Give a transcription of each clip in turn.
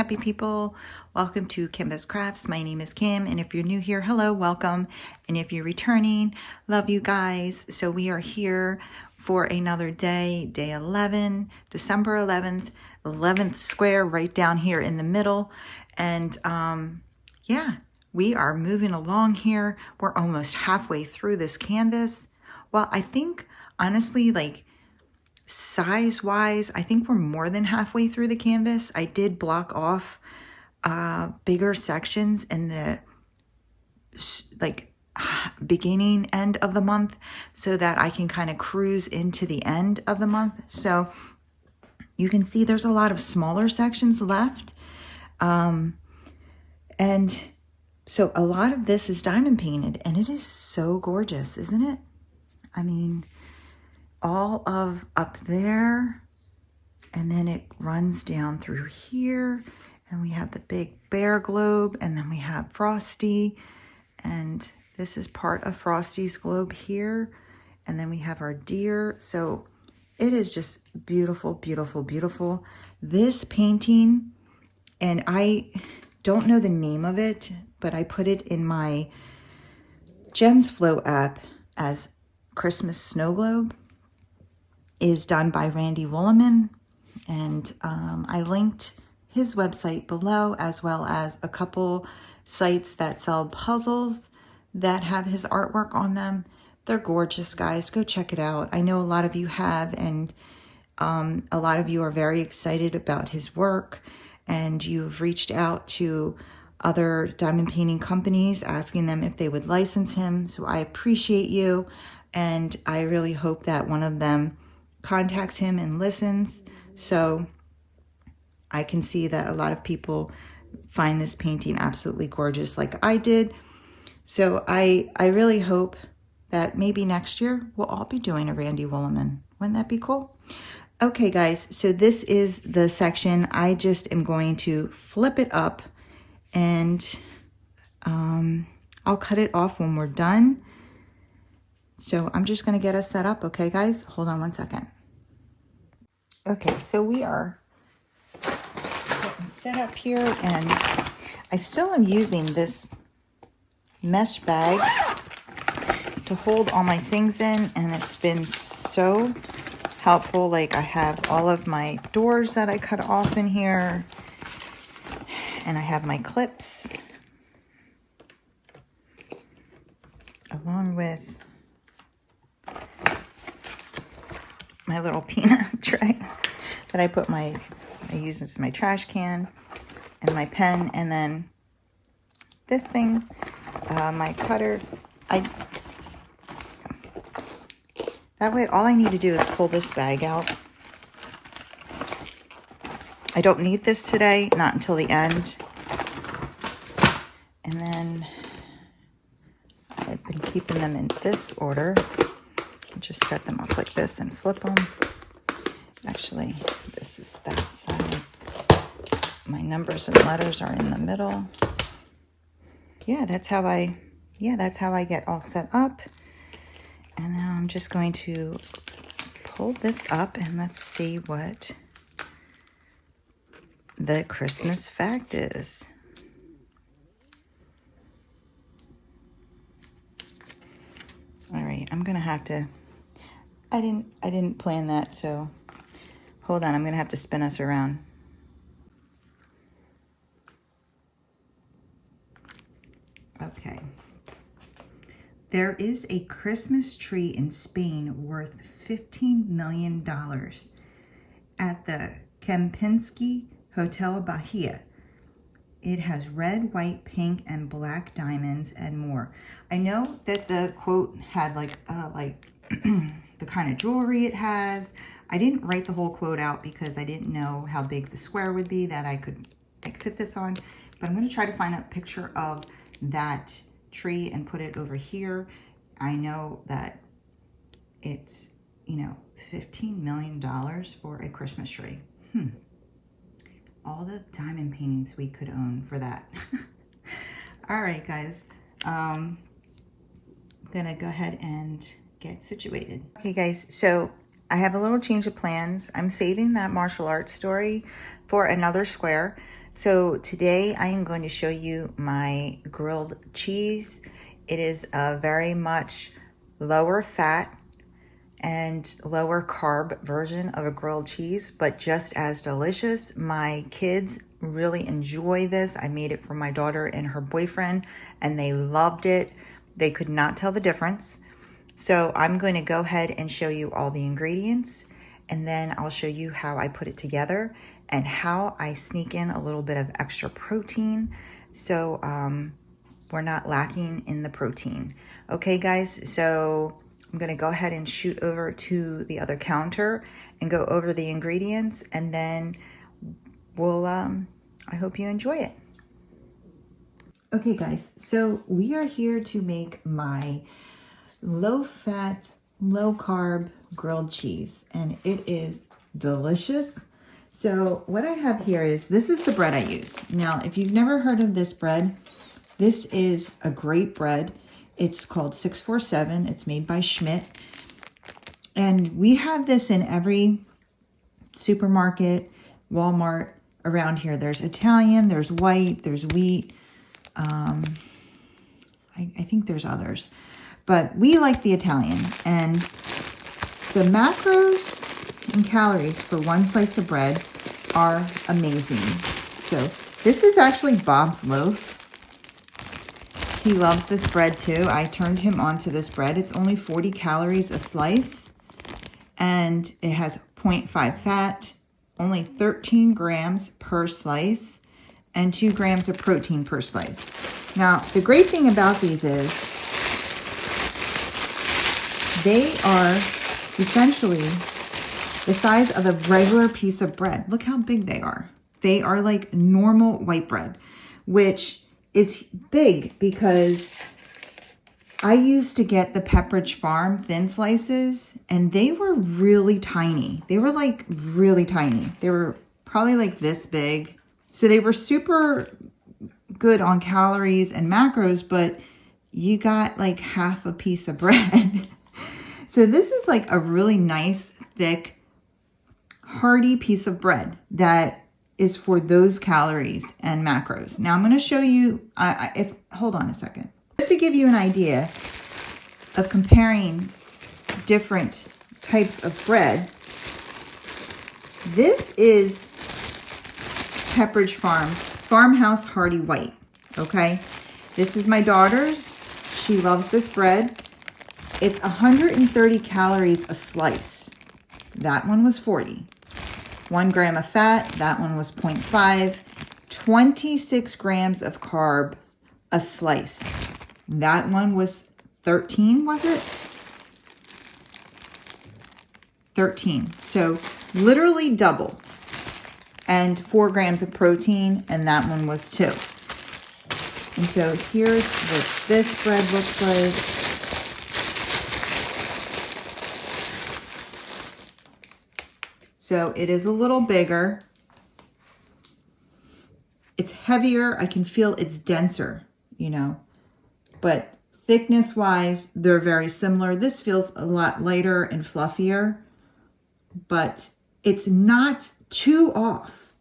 happy people. Welcome to Kimbaskrafts. My name is Kim, and if you're new here, hello, welcome. And if you're returning, love you guys. So we are here for another day, day 11, December 11th, 11th square right down here in the middle. And yeah, we are moving along here. We're almost halfway through this canvas. Well, I think honestly, like size-wise, I think we're more than halfway through the canvas. I did block off bigger sections in the like beginning end of the month so that I can kind of cruise into the end of the month. So you can see there's a lot of smaller sections left. And so a lot of this is diamond painted, and it is so gorgeous, isn't it? I mean, all of up there, and then it runs down through here, and we have the big bear globe, and then we have Frosty, and this is part of Frosty's globe here, and then we have our deer. So it is just beautiful, beautiful, beautiful. This painting, and I don't know the name of it, but I put it in my Gems Flow app as Christmas Snow Globe, is done by Randy Wollenmann, and I linked his website below, as well as a couple sites that sell puzzles that have his artwork on them. They're gorgeous, guys. Go check it out. I know a lot of you have, and a lot of you are very excited about his work, and you've reached out to other diamond painting companies asking them if they would license him. So I appreciate you, and I really hope that one of them contacts him and listens, so I can see that a lot of people find this painting absolutely gorgeous like I did. So I really hope that maybe next year we'll all be doing a Randy Wollenmann. Wouldn't that be cool? Okay, guys, so this is the section. I just am going to flip it up, and I'll cut it off when we're done. So I'm just going to get us set up, okay, guys? Hold on one second. Okay, so we are getting set up here, and I still am using this mesh bag to hold all my things in, and it's been so helpful. Like, I have all of my doors that I cut off in here, and I have my clips, along with my little peanut tray that I put I use as my trash can, and my pen, and then this thing, my cutter. That way all I need to do is pull this bag out. I don't need this today, not until the end. And then I've been keeping them in this order. Just set them up like this and flip them. Actually, this is that side. My numbers and letters are in the middle. Yeah, that's how I get all set up. And now I'm just going to pull this up, and let's see what the Christmas fact is. All right, I'm gonna have to, I didn't plan that, so hold on, I'm gonna have to spin us around. Okay. There is a Christmas tree in Spain worth $15 million at the Kempinski Hotel Bahia. It has red, white, pink, and black diamonds and more. I know that the quote had like the kind of jewelry it has. I didn't write the whole quote out because I didn't know how big the square would be that I could fit this on. But I'm going to try to find a picture of that tree and put it over here. I know that it's, you know, $15 million for a Christmas tree. All the diamond paintings we could own for that. All right, guys. I'm gonna go ahead and get situated. Okay, guys, so I have a little change of plans. I'm saving that martial arts story for another square. So today I am going to show you my grilled cheese. It is a very much lower fat and lower carb version of a grilled cheese, but just as delicious. My kids really enjoy this. I made it for my daughter and her boyfriend, and they loved it. They could not tell the difference. So I'm going to go ahead and show you all the ingredients, and then I'll show you how I put it together and how I sneak in a little bit of extra protein so we're not lacking in the protein. Okay, guys, so I'm gonna go ahead and shoot over to the other counter and go over the ingredients, and then we'll, I hope you enjoy it. Okay, guys, so we are here to make my low-fat, low-carb grilled cheese, and it is delicious. So what I have here is, this is the bread I use. Now, if you've never heard of this bread, this is a great bread. It's called 647. It's made by Schmidt. And we have this in every supermarket, Walmart around here. There's Italian, there's white, there's wheat. I think there's others. But we like the Italian. And the macros and calories for one slice of bread are amazing. So this is actually Bob's loaf. He loves this bread too. I turned him onto this bread. It's only 40 calories a slice, and it has 0.5 fat, only 13 grams per slice, and 2 grams of protein per slice. Now, the great thing about these is they are essentially the size of a regular piece of bread. Look how big they are. They are like normal white bread, which is big because I used to get the Pepperidge Farm thin slices, and they were really tiny. They were like really tiny. They were probably like this big. So they were super good on calories and macros, but you got like half a piece of bread. So this is like a really nice, thick, hearty piece of bread that is for those calories and macros. Now I'm going to show you, hold on a second. Just to give you an idea of comparing different types of bread, this is Pepperidge Farm Farmhouse Hearty White, okay? This is my daughter's. She loves this bread. It's 130 calories a slice. That one was 40. 1 gram of fat, that one was 0.5. 26 grams of carb a slice. That one was 13, was it? 13. So literally double. And 4 grams of protein, and that one was 2. And so here's what this bread looks like. So it is a little bigger. It's heavier. I can feel it's denser, you know, but thickness wise, they're very similar. This feels a lot lighter and fluffier, but it's not too off.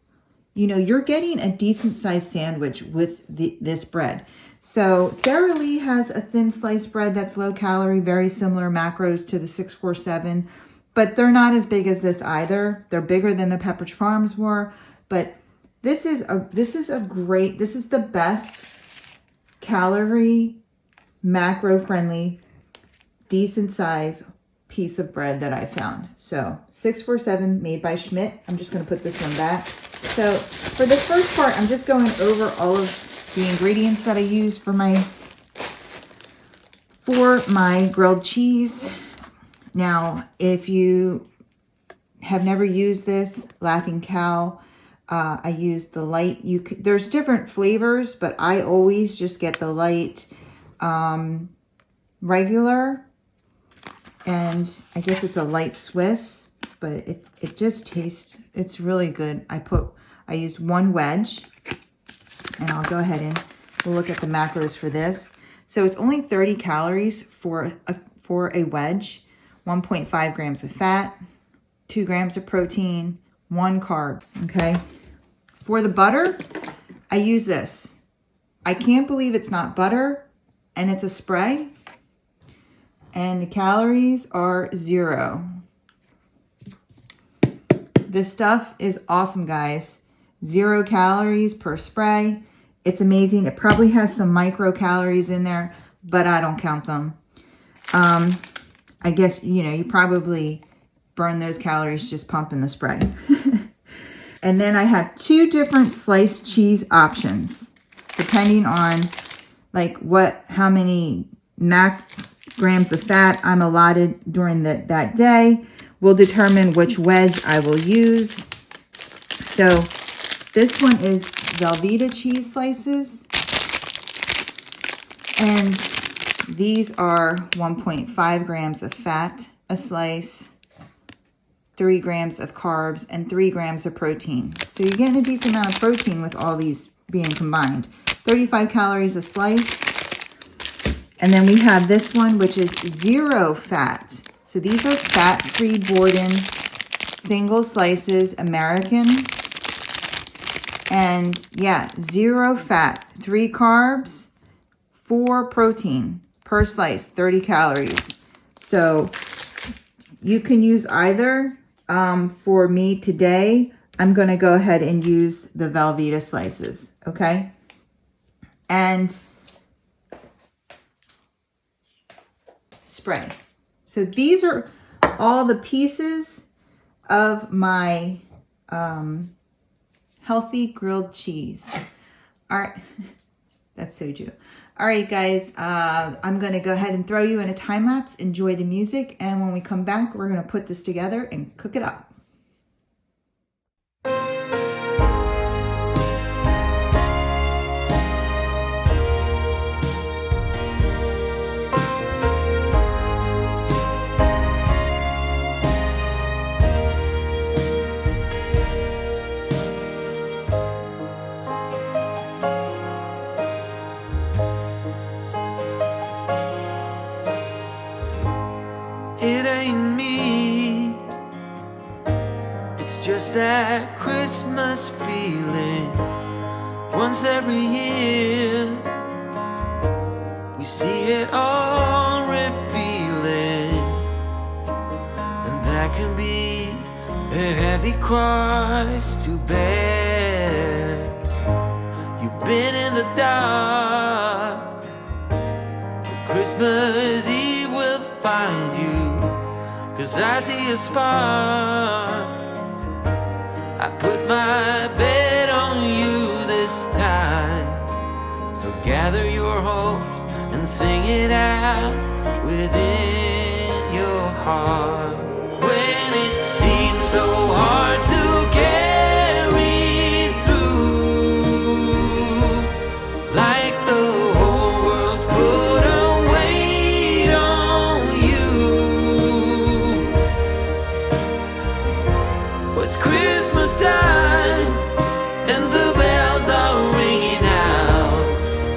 You know, you're getting a decent sized sandwich with this bread. So Sara Lee has a thin sliced bread that's low calorie, very similar macros to the 647. But they're not as big as this either. They're bigger than the Pepperidge Farms were. But this is the best calorie, macro friendly, decent size piece of bread that I found. So 647 made by Schmidt. I'm just going to put this one back. So for this first part, I'm just going over all of the ingredients that I use for my grilled cheese. Now, if you have never used this, Laughing Cow, I use the light. There's different flavors, but I always just get the light regular. And I guess it's a light Swiss, but it just tastes, it's really good. I used 1 wedge, and I'll go ahead and we'll look at the macros for this. So it's only 30 calories for a wedge. 1.5 grams of fat, 2 grams of protein, 1 carb, okay? For the butter, I use this. I can't believe it's not butter and it's a spray. And the calories are 0. This stuff is awesome, guys. 0 calories per spray. It's amazing. It probably has some micro calories in there, but I don't count them. I guess, you know, you probably burn those calories just pumping the spray. And then I have 2 different sliced cheese options, depending on like how many grams of fat I'm allotted during that day will determine which wedge I will use. So this one is Velveeta cheese slices. And these are 1.5 grams of fat a slice, 3 grams of carbs, and 3 grams of protein. So you're getting a decent amount of protein with all these being combined. 35 calories a slice. And then we have this one, which is 0 fat. So these are fat-free Borden single slices, American. And yeah, 0 fat, 3 carbs, 4 protein per slice, 30 calories. So you can use either. For me today, I'm going to go ahead and use the Velveeta slices, okay? And spray. So these are all the pieces of my healthy grilled cheese. All right. That's soju. All right, guys, I'm going to go ahead and throw you in a time lapse. Enjoy the music. And when we come back, we're going to put this together and cook it up. It ain't me, it's just that Christmas feeling. Once every year we see it all revealing, and that can be a heavy cross to bear. You've been in the dark, but Christmas Eve will find you. 'Cause I see a spark. I put my bet on you this time. So gather your hopes and sing it out within your heart. When it seems so hard to carry through, like the whole world's put a weight on you. It's Christmas time and the bells are ringing out.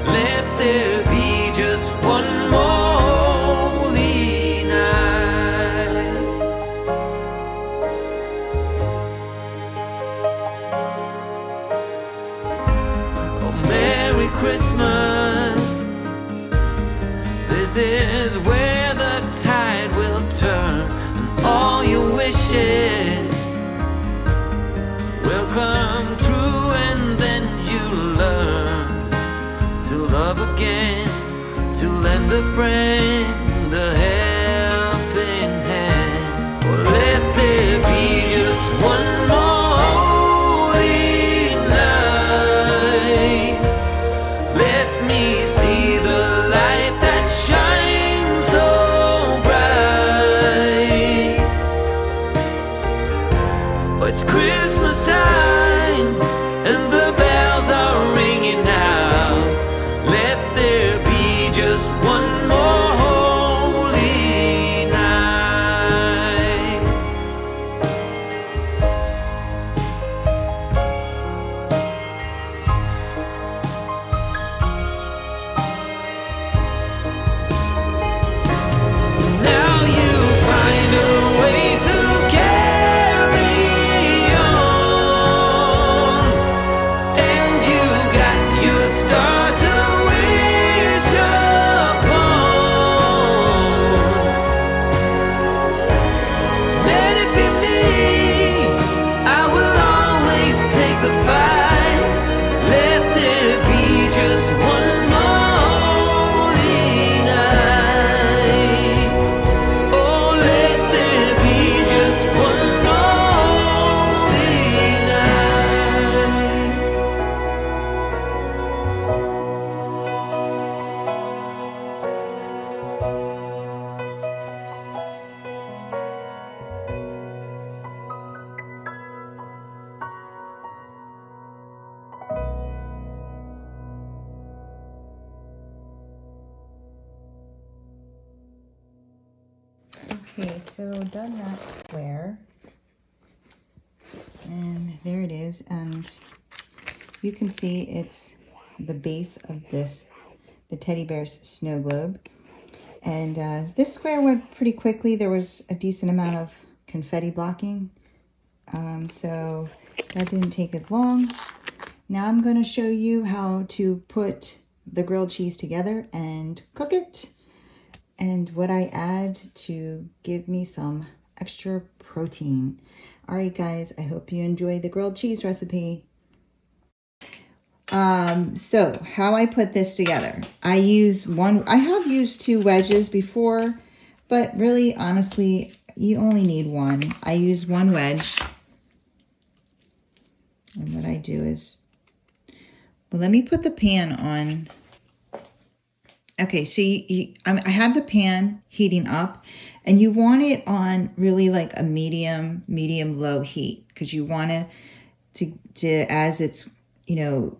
Let there be just one more holy night. Oh, Merry Christmas. This is where the tide will turn, and all your wishes will come true, and then you learn to love again, to lend a friend a helping hand. Or let there be just one more holy night. Let me see the light that shines so bright. Oh, it's Christmas time and the bells are ringing out. Let there be just one more Okay, so done that square. And there it is. And you can see it's the base of this, the teddy bear's snow globe. And this square went pretty quickly. There was a decent amount of confetti blocking. So that didn't take as long. Now I'm going to show you how to put the grilled cheese together and cook it, and what I add to give me some extra protein. All right, guys, I hope you enjoy the grilled cheese recipe. So how I put this together. I have used 2 wedges before, but really, honestly, you only need 1. I use 1 wedge. And what I do is, well, let me put the pan on. Okay, so I have the pan heating up, and you want it on really like a medium low heat, because you want to as it's, you know,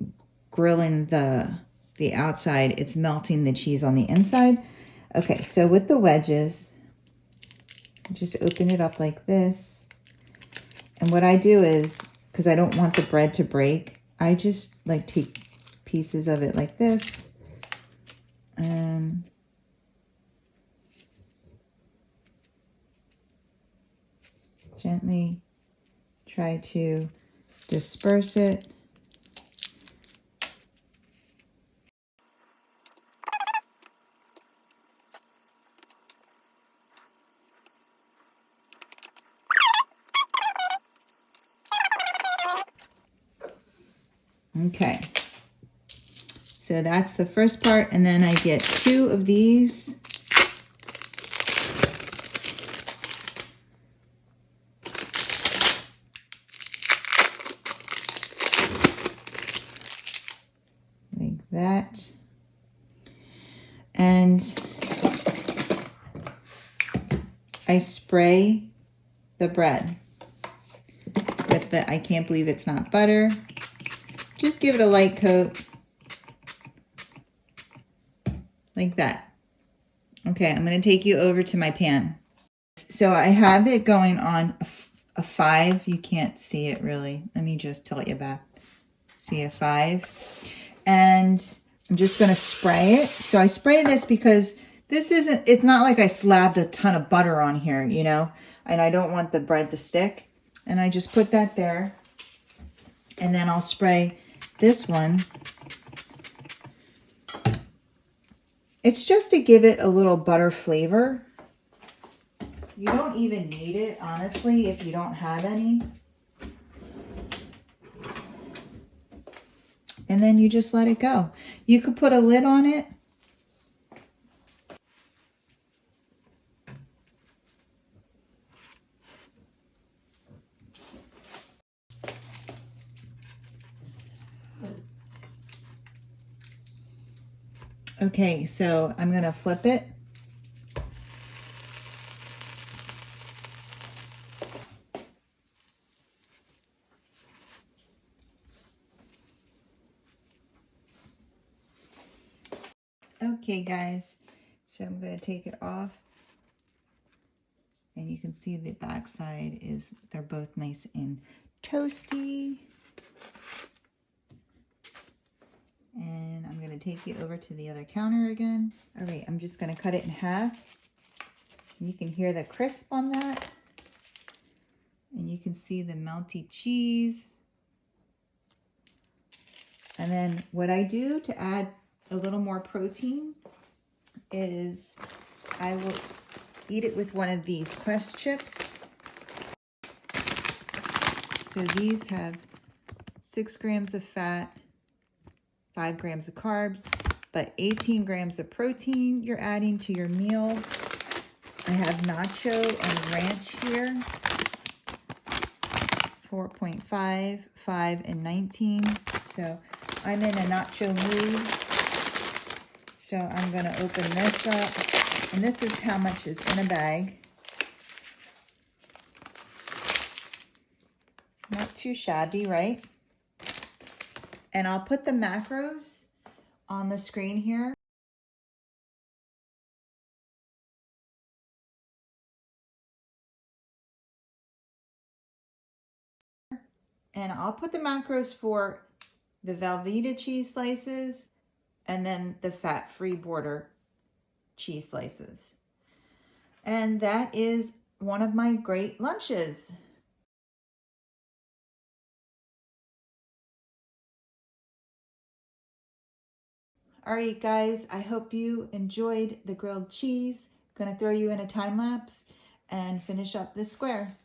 grilling the outside, it's melting the cheese on the inside. Okay, so with the wedges, just open it up like this. And what I do is, because I don't want the bread to break, I just like take pieces of it like this and gently try to disperse it. Okay, so that's the first part, and then I get 2 of these. Like that. And I spray the bread with the, I can't believe it's not butter. Just give it a light coat. Like that. Okay, I'm going to take you over to my pan. So I have it going on a 5. You can't see it really. Let me just tilt you back. See, a 5. And I'm just going to spray it. So I spray this because it's not like I slapped a ton of butter on here, you know, and I don't want the bread to stick. And I just put that there. And then I'll spray this one. It's just to give it a little butter flavor. You don't even need it, honestly, if you don't have any. And then you just let it go. You could put a lid on it. Okay, so I'm going to flip it. Okay, guys, so I'm going to take it off. And you can see the back side is, they're both nice and toasty. And I'm going to take you over to the other counter again. All right, I'm just going to cut it in half. And you can hear the crisp on that. And you can see the melty cheese. And then what I do to add a little more protein is I will eat it with one of these Quest chips. So these have 6 grams of fat, 5 grams of carbs, but 18 grams of protein you're adding to your meal. I have nacho and ranch here, 4.5, 5, and 19. So I'm in a nacho mood. So I'm going to open this up. And this is how much is in a bag. Not too shabby, right? And I'll put the macros on the screen here. And I'll put the macros for the Velveeta cheese slices and then the fat-free border cheese slices. And that is one of my great lunches. All right, guys, I hope you enjoyed the grilled cheese. Gonna throw you in a time lapse and finish up this square.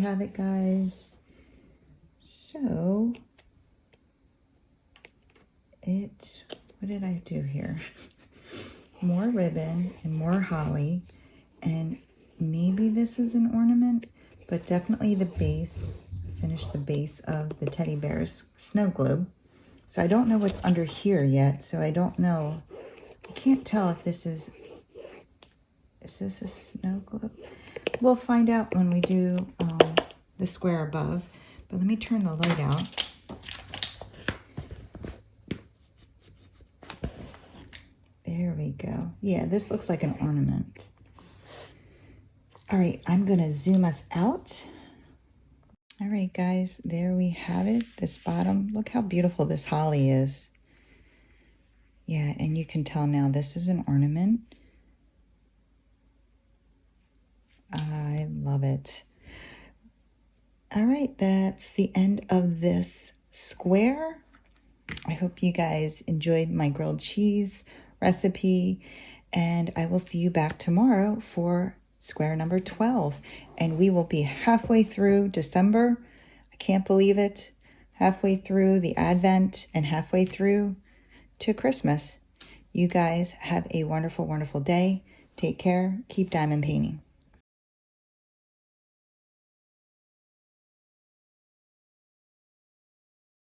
Have it, guys. So what did I do here? More ribbon and more holly, and maybe this is an ornament, but definitely the base. Finish the base of the teddy bear's snow globe. So I don't know what's under here yet, so I don't know. I can't tell if this is this a snow globe? We'll find out when we do the square above, but let me turn the light out. There we go. Yeah, this looks like an ornament. All right, I'm gonna zoom us out. All right, guys, there we have it. This bottom, look how beautiful this holly is. Yeah, and you can tell now this is an ornament. I love it. All right, that's the end of this square. I hope you guys enjoyed my grilled cheese recipe, and I will see you back tomorrow for square number 12. And we will be halfway through December. I can't believe it. Halfway through the Advent and halfway through to Christmas. You guys have a wonderful, wonderful day. Take care. Keep diamond painting.